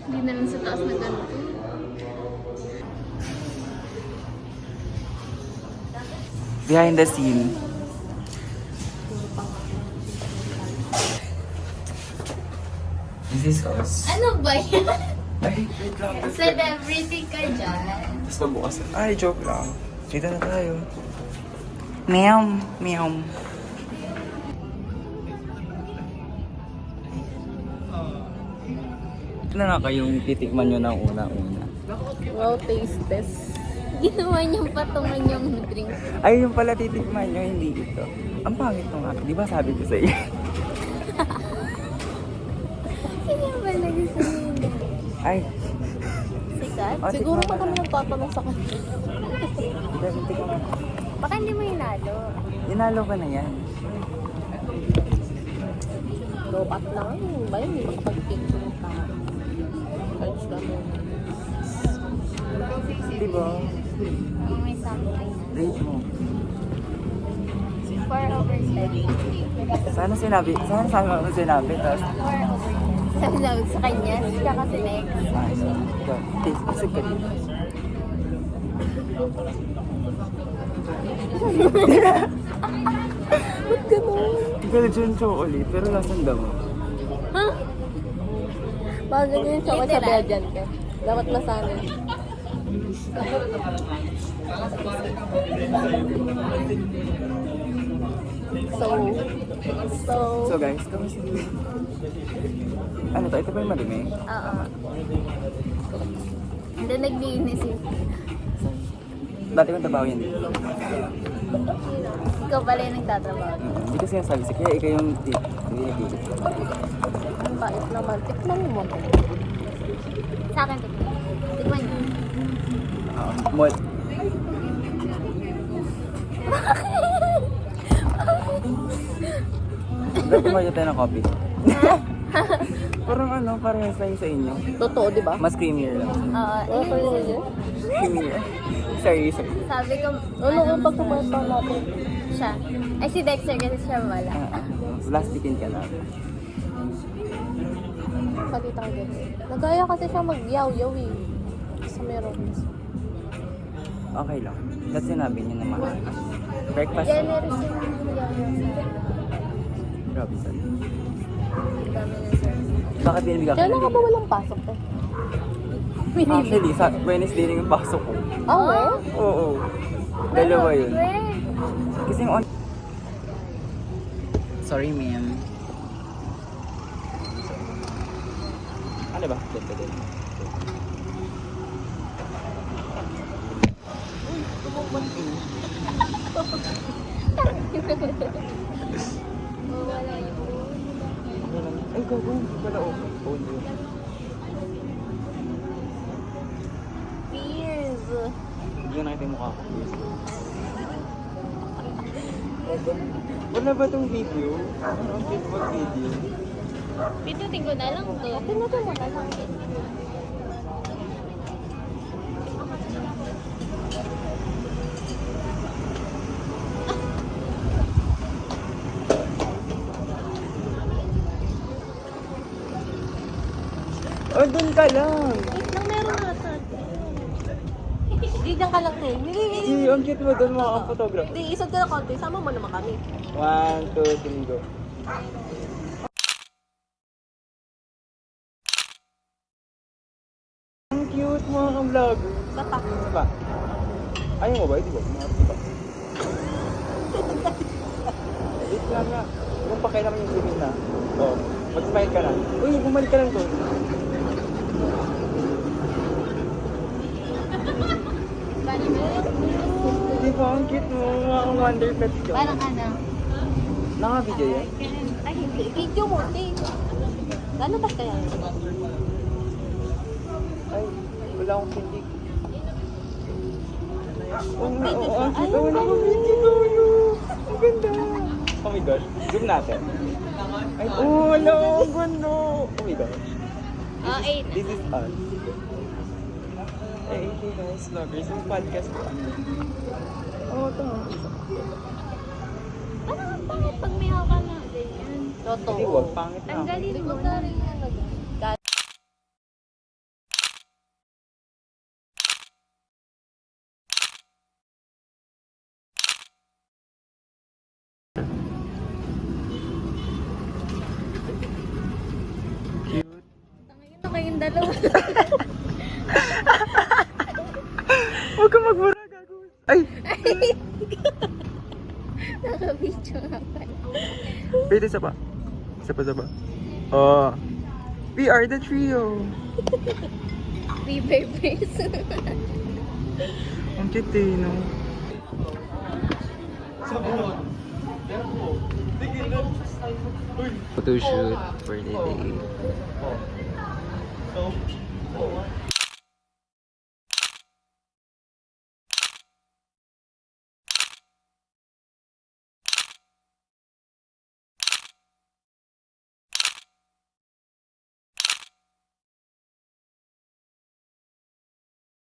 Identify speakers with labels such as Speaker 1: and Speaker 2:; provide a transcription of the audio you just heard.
Speaker 1: Hindi na lang sa taas na ganito.
Speaker 2: Behind the scene. This is us.
Speaker 1: Ano ba yan?
Speaker 2: Ay, wait lang.
Speaker 1: Celebrity ka dyan.
Speaker 2: Tapos mabukas. Ay, joke lang. Dito na tayo. Meow. Meow. Ito na nga kayong titikman nyo ng una-una.
Speaker 1: Wow, taste test. Ginawa niyang patungan yung drink.
Speaker 2: Ay, yung pala titikman nyo, hindi ito. Ang pangit nung akin. Di ba sabi ko sa iyo?
Speaker 1: Kaya ba nag-sabihin?
Speaker 2: Ay,
Speaker 1: Sikat?
Speaker 2: Oh,
Speaker 1: Siguro
Speaker 2: tikman
Speaker 1: pa
Speaker 2: mo
Speaker 1: kami
Speaker 2: na.
Speaker 1: nagtatanong sa kanya.
Speaker 2: tikman mo.
Speaker 1: Baka hindi mo hinalo.
Speaker 2: Inalo ka na yan.
Speaker 1: Low-up na nga yun. Ba yun? Hindi makapag-cake ko ng tao. Cards na mo.
Speaker 2: Di ba?
Speaker 1: May something na.
Speaker 2: Rate mo.
Speaker 1: 4 over 7.
Speaker 2: Sana sinabi. Sana sama mo sinabi. Tapos,
Speaker 1: 4 over 10. Sabi namin sa kanya. Siya kasi next.
Speaker 2: ay, ikaw. Taste. Isip ka dito.
Speaker 1: Ba't ganun?
Speaker 2: Belgian chocolate, pero lasan damo.
Speaker 1: Ha? Bakit ganyan yung chocolate sa Belgian ka? Dapat masanay.
Speaker 2: So guys, kamusta? Ano to? Ito ba yung madumi?
Speaker 1: Oo. Hindi naglinis eh.
Speaker 2: Dati kong trabaho yan dito.
Speaker 1: Ikaw pala yung nagtatrabaho.
Speaker 2: Hindi kasi sabi sa kaya ikaw yung pinipili.
Speaker 1: Ang bait naman. Tikman mo mo. Sa akin tikman. Tikman niyo.
Speaker 2: Mall. Dapat kumain tayo ng coffee. Parang ano, parehas lang sa inyo.
Speaker 1: Totoo, di ba?
Speaker 2: Mas creamier lang.
Speaker 1: Oo.
Speaker 2: Creamier. Sorry.
Speaker 1: Sabi ko,
Speaker 3: Ano ang pagkukwento natin?
Speaker 1: siya. Ay, si Dexter kasi siya wala.
Speaker 2: Plastikin ka lang.
Speaker 3: Salita ka dyan. Nagaya kasi siya mag-yaw-yaw eh. Sa meron.
Speaker 2: Okay lang. That's sinabi niya na mahal. Breakfast.
Speaker 1: Generous yung yaw-yaw.
Speaker 2: Robinson.
Speaker 1: Dami na sir.
Speaker 2: Bakit binibigyan ka
Speaker 3: Kailan ka
Speaker 2: ng
Speaker 3: ba walang pasok eh?
Speaker 2: Actually, sa Wednesday rin yung pasok ko.
Speaker 3: Oh,
Speaker 2: Oo. Dalawa yun. Kasi yung on... Sorry, ma'am. Ano ba? Dito din. Uy, tumubanting.
Speaker 1: Wala yung
Speaker 2: Ay, gago. Wala oh. Phone yun.
Speaker 1: Fears.
Speaker 2: Hindi ko nakita yung mukha ko. Wala ba itong video? Ano ang Facebook video?
Speaker 1: Pindutin ko na lang to. Pindutin mo na lang.
Speaker 2: Oh, dun ka lang!
Speaker 3: wait lang, meron na sa Hindi dyan ka lang eh.
Speaker 2: Si, ang cute mo dun mga photograph.
Speaker 3: Hindi, isod ka na konti. Sama mo naman kami.
Speaker 2: 1, 2, 3, go. Ang cute mga ka-vlog.
Speaker 3: Tatak.
Speaker 2: Ano ba? Ayaw mo ba? Hindi ba? Kumarati ka. Wait lang nga. Kung pakay naman yung simin na. Oh, mag-smile ka na. Uy, bumalik ka lang doon. Di ba? Ang cute mo. Mga wonder pets ko.
Speaker 1: Parang ano?
Speaker 2: Naka-video yan?
Speaker 3: Ay, hindi. Video mo, hindi. Ano ba kaya yun?
Speaker 2: Ay, wala akong pindig. Oo nga, oo. Ang cute. Wala akong pindig. Ang ganda. Oh my gosh. Zoom natin. Ay, oh, wala. Ang ganda. Oh my gosh. This is us. Hey, hey guys, vloggers. Yung podcast ko. Oh, ito.
Speaker 1: Parang ang pangit pag may hawak na ganyan.
Speaker 3: Totoo.
Speaker 2: Hindi, wag. Pangit na.
Speaker 1: Tanggalin mo
Speaker 3: Likod
Speaker 1: na.
Speaker 3: na rin yan.
Speaker 2: Cute.
Speaker 1: Tangin na kayong dalawa.
Speaker 2: Huwag ka magbura, gago. Ay!
Speaker 1: Naka-video nga pala.
Speaker 2: Wait, isa pa. Isa pa. Oh. We are the trio.
Speaker 1: Three babies.
Speaker 2: Ang cute eh, no? Photoshoot for the day.